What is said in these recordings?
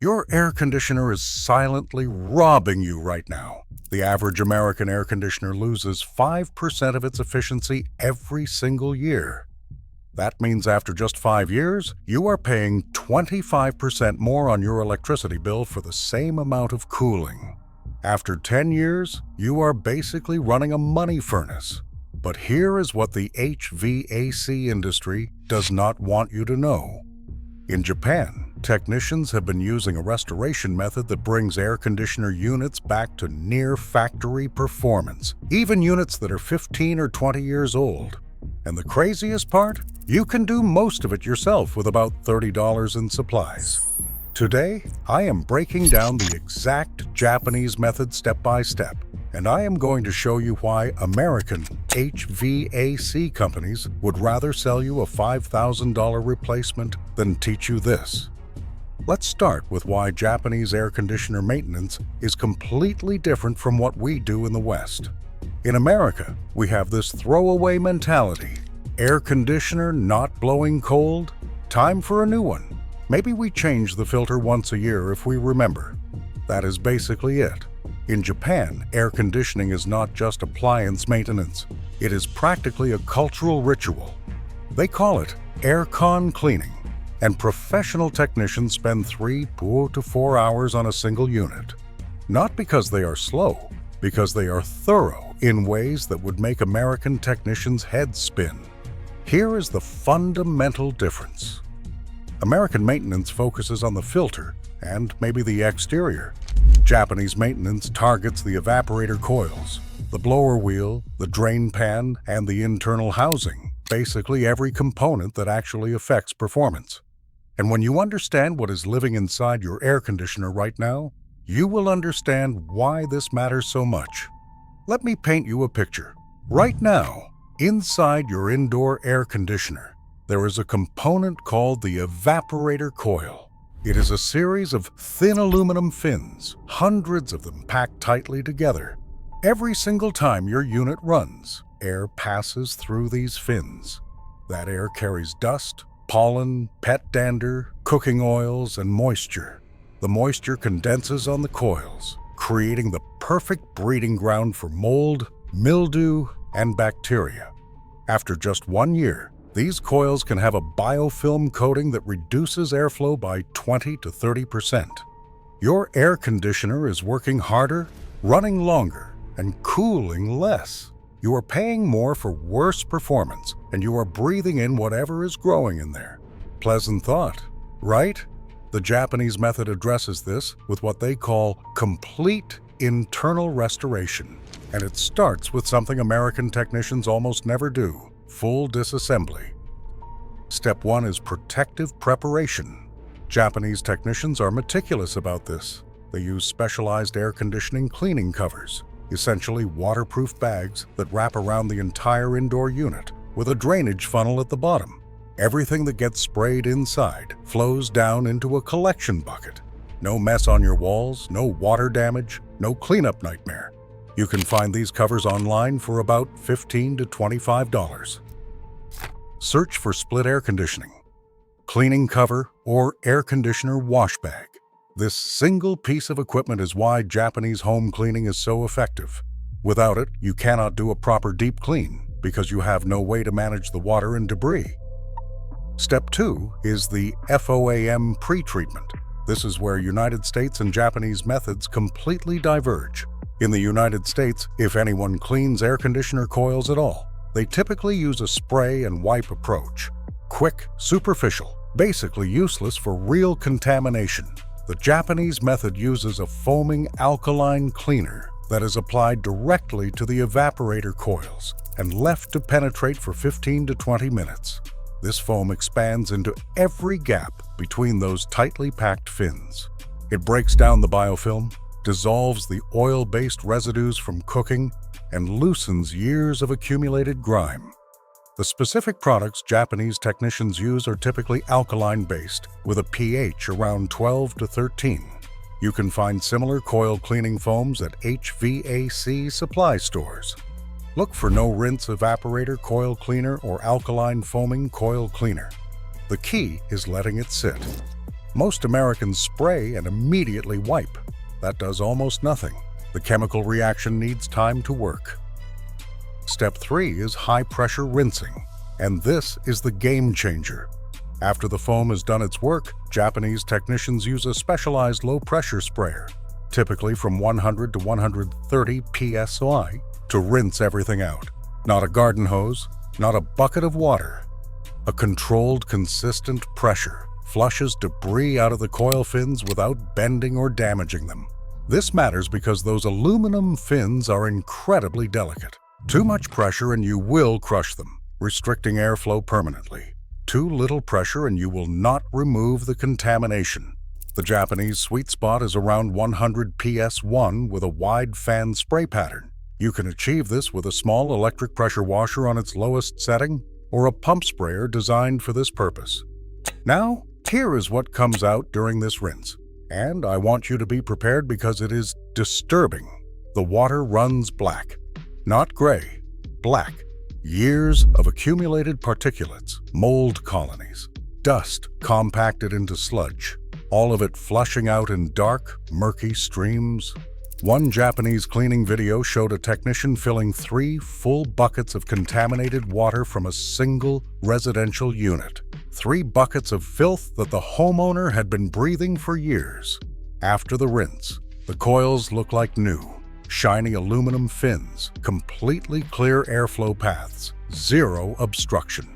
Your air conditioner is silently robbing you right now. The average American air conditioner loses 5% of its efficiency every single year. That means after just 5 years, you are paying 25% more on your electricity bill for the same amount of cooling. After 10 years, you are basically running a money furnace. But here is what the HVAC industry does not want you to know. In Japan, technicians have been using a restoration method that brings air conditioner units back to near-factory performance, even units that are 15 or 20 years old. And the craziest part? You can do most of it yourself with about $30 in supplies. Today, I am breaking down the exact Japanese method step by step, and I am going to show you why American HVAC companies would rather sell you a $5,000 replacement than teach you this. Let's start with why Japanese air conditioner maintenance is completely different from what we do in the West. In America, we have this throwaway mentality. Air conditioner not blowing cold? Time for a new one. Maybe we change the filter once a year if we remember. That is basically it. In Japan, air conditioning is not just appliance maintenance. It is practically a cultural ritual. They call it aircon cleaning, and professional technicians spend 3 to 4 hours on a single unit. Not because they are slow, because they are thorough in ways that would make American technicians' heads spin. Here is the fundamental difference. American maintenance focuses on the filter and maybe the exterior. Japanese maintenance targets the evaporator coils, the blower wheel, the drain pan, and the internal housing, basically every component that actually affects performance. And when you understand what is living inside your air conditioner right now, you will understand why this matters so much. Let me paint you a picture. Right now, inside your indoor air conditioner, there is a component called the evaporator coil. It is a series of thin aluminum fins, hundreds of them packed tightly together. Every single time your unit runs, air passes through these fins. That air carries dust, pollen, pet dander, cooking oils, and moisture. The moisture condenses on the coils, creating the perfect breeding ground for mold, mildew, and bacteria. After just 1 year, these coils can have a biofilm coating that reduces airflow by 20 to 30%. Your air conditioner is working harder, running longer, and cooling less. You are paying more for worse performance, and you are breathing in whatever is growing in there. Pleasant thought, right? The Japanese method addresses this with what they call complete internal restoration, and it starts with something American technicians almost never do: full disassembly. Step 1 is protective preparation. Japanese technicians are meticulous about this. They use specialized air conditioning cleaning covers, essentially waterproof bags that wrap around the entire indoor unit with a drainage funnel at the bottom. Everything that gets sprayed inside flows down into a collection bucket. No mess on your walls, no water damage, no cleanup nightmare. You can find these covers online for about $15 to $25. Search for split air conditioning, cleaning cover, or air conditioner wash bag. This single piece of equipment is why Japanese home cleaning is so effective. Without it, you cannot do a proper deep clean because you have no way to manage the water and debris. Step 2 is the FOAM pretreatment. This is where United States and Japanese methods completely diverge. In the United States, if anyone cleans air conditioner coils at all, they typically use a spray and wipe approach. Quick, superficial, basically useless for real contamination. The Japanese method uses a foaming alkaline cleaner that is applied directly to the evaporator coils and left to penetrate for 15 to 20 minutes. This foam expands into every gap between those tightly packed fins. It breaks down the biofilm, dissolves the oil-based residues from cooking, and loosens years of accumulated grime. The specific products Japanese technicians use are typically alkaline-based, with a pH around 12 to 13. You can find similar coil cleaning foams at HVAC supply stores. Look for no-rinse evaporator coil cleaner or alkaline foaming coil cleaner. The key is letting it sit. Most Americans spray and immediately wipe. That does almost nothing. The chemical reaction needs time to work. Step 3 is high-pressure rinsing, and this is the game changer. After the foam has done its work, Japanese technicians use a specialized low-pressure sprayer, typically from 100 to 130 psi, to rinse everything out. Not a garden hose, not a bucket of water. A controlled, consistent pressure flushes debris out of the coil fins without bending or damaging them. This matters because those aluminum fins are incredibly delicate. Too much pressure and you will crush them, restricting airflow permanently. Too little pressure and you will not remove the contamination. The Japanese sweet spot is around 100 ps1 with a wide fan spray pattern. You can achieve this with a small electric pressure washer on its lowest setting or a pump sprayer designed for this purpose. Now, here is what comes out during this rinse. And I want you to be prepared because it is disturbing. The water runs black. Not gray, black. Years of accumulated particulates, mold colonies, dust compacted into sludge, all of it flushing out in dark, murky streams. One Japanese cleaning video showed a technician filling 3 full buckets of contaminated water from a single residential unit. 3 buckets of filth that the homeowner had been breathing for years. After the rinse, the coils look like new. Shiny aluminum fins, completely clear airflow paths, zero obstruction.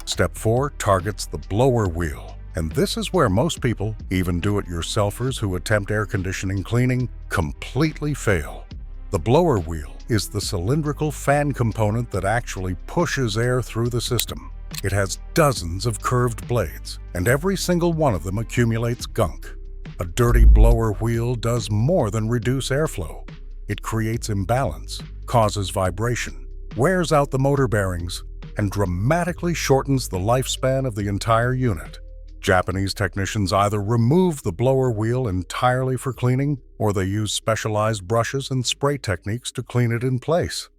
Step 4 targets the blower wheel, and this is where most people, even do-it-yourselfers who attempt air conditioning cleaning, completely fail. The blower wheel is the cylindrical fan component that actually pushes air through the system. It has dozens of curved blades, and every single one of them accumulates gunk. A dirty blower wheel does more than reduce airflow. It creates imbalance, causes vibration, wears out the motor bearings, and dramatically shortens the lifespan of the entire unit. Japanese technicians either remove the blower wheel entirely for cleaning, or they use specialized brushes and spray techniques to clean it in place.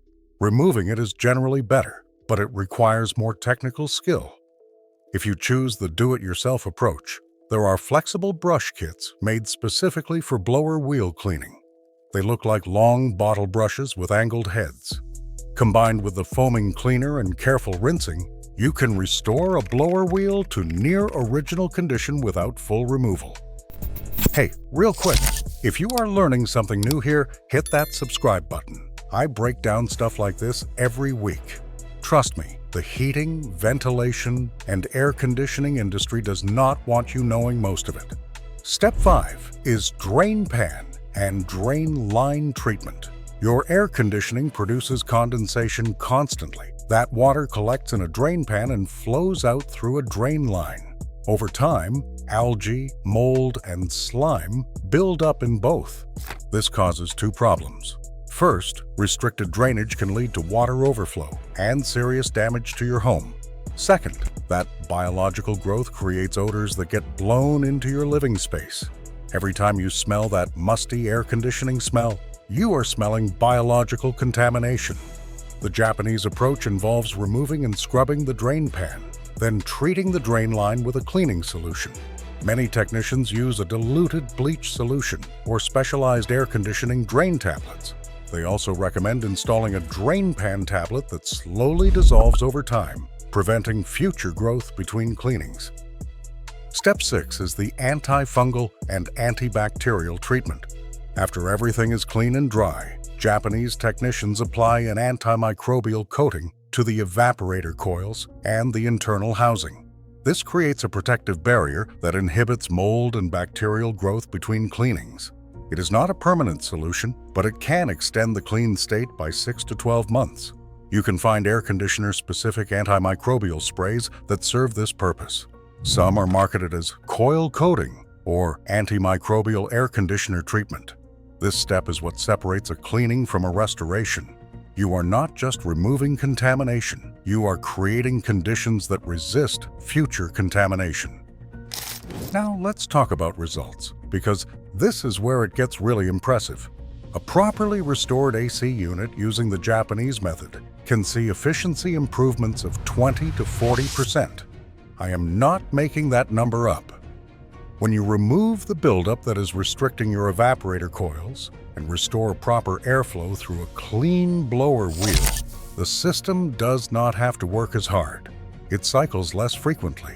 Removing it is generally better, but it requires more technical skill. If you choose the do-it-yourself approach, there are flexible brush kits made specifically for blower wheel cleaning. They look like long bottle brushes with angled heads. Combined with the foaming cleaner and careful rinsing, you can restore a blower wheel to near original condition without full removal. Hey, real quick, if you are learning something new here, hit that subscribe button. I break down stuff like this every week. Trust me, the heating, ventilation, and air conditioning industry does not want you knowing most of it. Step 5 is drain pan and drain line treatment. Your air conditioning produces condensation constantly. That water collects in a drain pan and flows out through a drain line. Over time, algae, mold, and slime build up in both. This causes 2 problems. First, restricted drainage can lead to water overflow and serious damage to your home. Second, that biological growth creates odors that get blown into your living space. Every time you smell that musty air conditioning smell, you are smelling biological contamination. The Japanese approach involves removing and scrubbing the drain pan, then treating the drain line with a cleaning solution. Many technicians use a diluted bleach solution or specialized air conditioning drain tablets. They also recommend installing a drain pan tablet that slowly dissolves over time, preventing future growth between cleanings. Step 6 is the antifungal and antibacterial treatment. After everything is clean and dry, Japanese technicians apply an antimicrobial coating to the evaporator coils and the internal housing. This creates a protective barrier that inhibits mold and bacterial growth between cleanings. It is not a permanent solution, but it can extend the clean state by 6 to 12 months. You can find air conditioner-specific antimicrobial sprays that serve this purpose. Some are marketed as coil coating or antimicrobial air conditioner treatment. This step is what separates a cleaning from a restoration. You are not just removing contamination, you are creating conditions that resist future contamination. Now let's talk about results, because this is where it gets really impressive. A properly restored AC unit using the Japanese method can see efficiency improvements of 20 to 40%. I am not making that number up. When you remove the buildup that is restricting your evaporator coils and restore proper airflow through a clean blower wheel, the system does not have to work as hard. It cycles less frequently.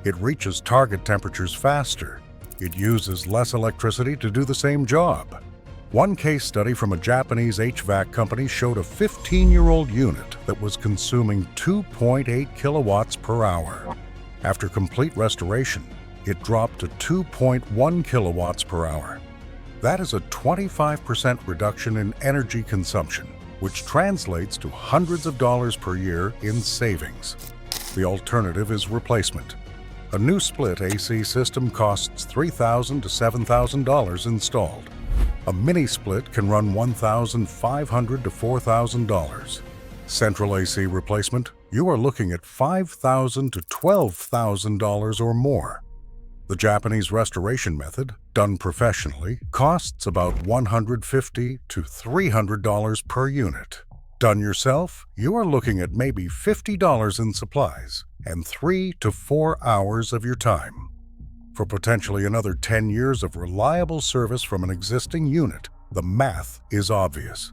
It reaches target temperatures faster. It uses less electricity to do the same job. One case study from a Japanese HVAC company showed a 15-year-old unit that was consuming 2.8 kilowatts per hour. After complete restoration, it dropped to 2.1 kilowatts per hour. That is a 25% reduction in energy consumption, which translates to hundreds of dollars per year in savings. The alternative is replacement. A new split AC system costs $3,000 to $7,000 installed. A mini split can run $1,500 to $4,000. Central AC replacement, you are looking at $5,000 to $12,000 or more. The Japanese restoration method, done professionally, costs about $150 to $300 per unit. Done yourself, you are looking at maybe $50 in supplies and 3 to 4 hours of your time. For potentially another 10 years of reliable service from an existing unit, the math is obvious.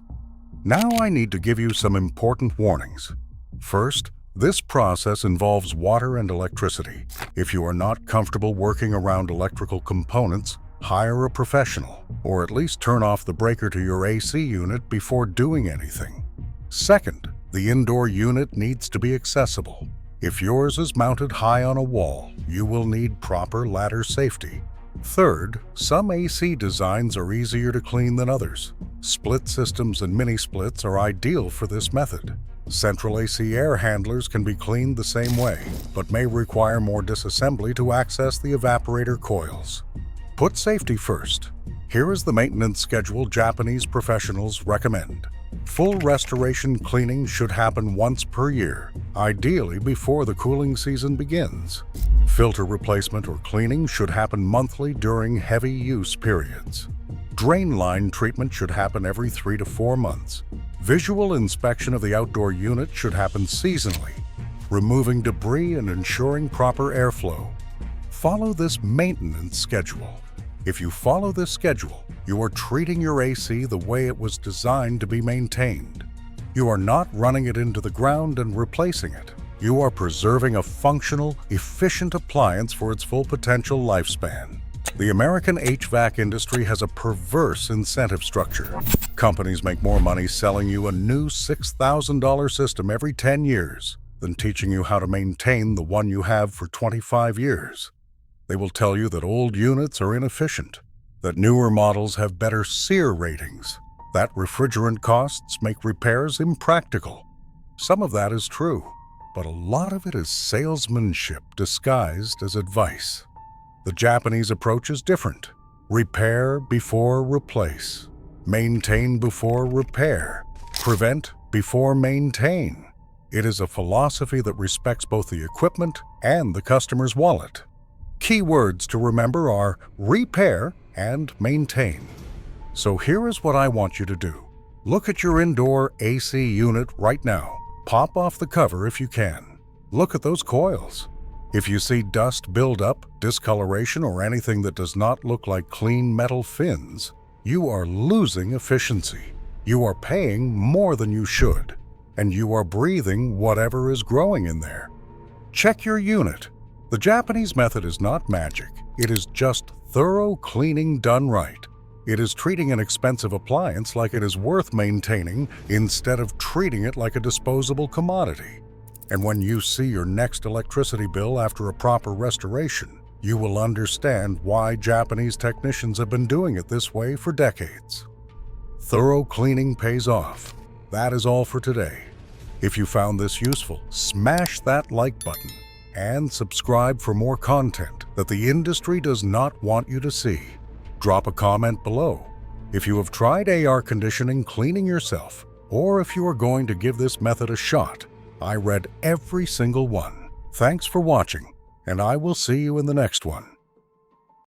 Now I need to give you some important warnings. First, this process involves water and electricity. If you are not comfortable working around electrical components, hire a professional, or at least turn off the breaker to your AC unit before doing anything. Second, the indoor unit needs to be accessible. If yours is mounted high on a wall, you will need proper ladder safety. Third, some AC designs are easier to clean than others. Split systems and mini splits are ideal for this method. Central AC air handlers can be cleaned the same way, but may require more disassembly to access the evaporator coils. Put safety first. Here is the maintenance schedule Japanese professionals recommend. Full restoration cleaning should happen once per year, ideally before the cooling season begins. Filter replacement or cleaning should happen monthly during heavy use periods. Drain line treatment should happen every 3 to 4 months. Visual inspection of the outdoor unit should happen seasonally, removing debris and ensuring proper airflow. Follow this maintenance schedule. If you follow this schedule, you are treating your AC the way it was designed to be maintained. You are not running it into the ground and replacing it. You are preserving a functional, efficient appliance for its full potential lifespan. The American HVAC industry has a perverse incentive structure. Companies make more money selling you a new $6,000 system every 10 years than teaching you how to maintain the one you have for 25 years. They will tell you that old units are inefficient, that newer models have better SEER ratings, that refrigerant costs make repairs impractical. Some of that is true, but a lot of it is salesmanship disguised as advice. The Japanese approach is different. Repair before replace. Maintain before repair. Prevent before maintain. It is a philosophy that respects both the equipment and the customer's wallet. Key words to remember are repair and maintain. So here is what I want you to do. Look at your indoor AC unit right now. Pop off the cover if you can. Look at those coils. If you see dust buildup, discoloration, or anything that does not look like clean metal fins, you are losing efficiency. You are paying more than you should, and you are breathing whatever is growing in there. Check your unit. The Japanese method is not magic. It is just thorough cleaning done right. It is treating an expensive appliance like it is worth maintaining instead of treating it like a disposable commodity. And when you see your next electricity bill after a proper restoration, you will understand why Japanese technicians have been doing it this way for decades. Thorough cleaning pays off. That is all for today. If you found this useful, smash that like button and subscribe for more content that the industry does not want you to see. Drop a comment below. If you have tried AR conditioning cleaning yourself, or if you are going to give this method a shot, I read every single one. Thanks for watching, and I will see you in the next one.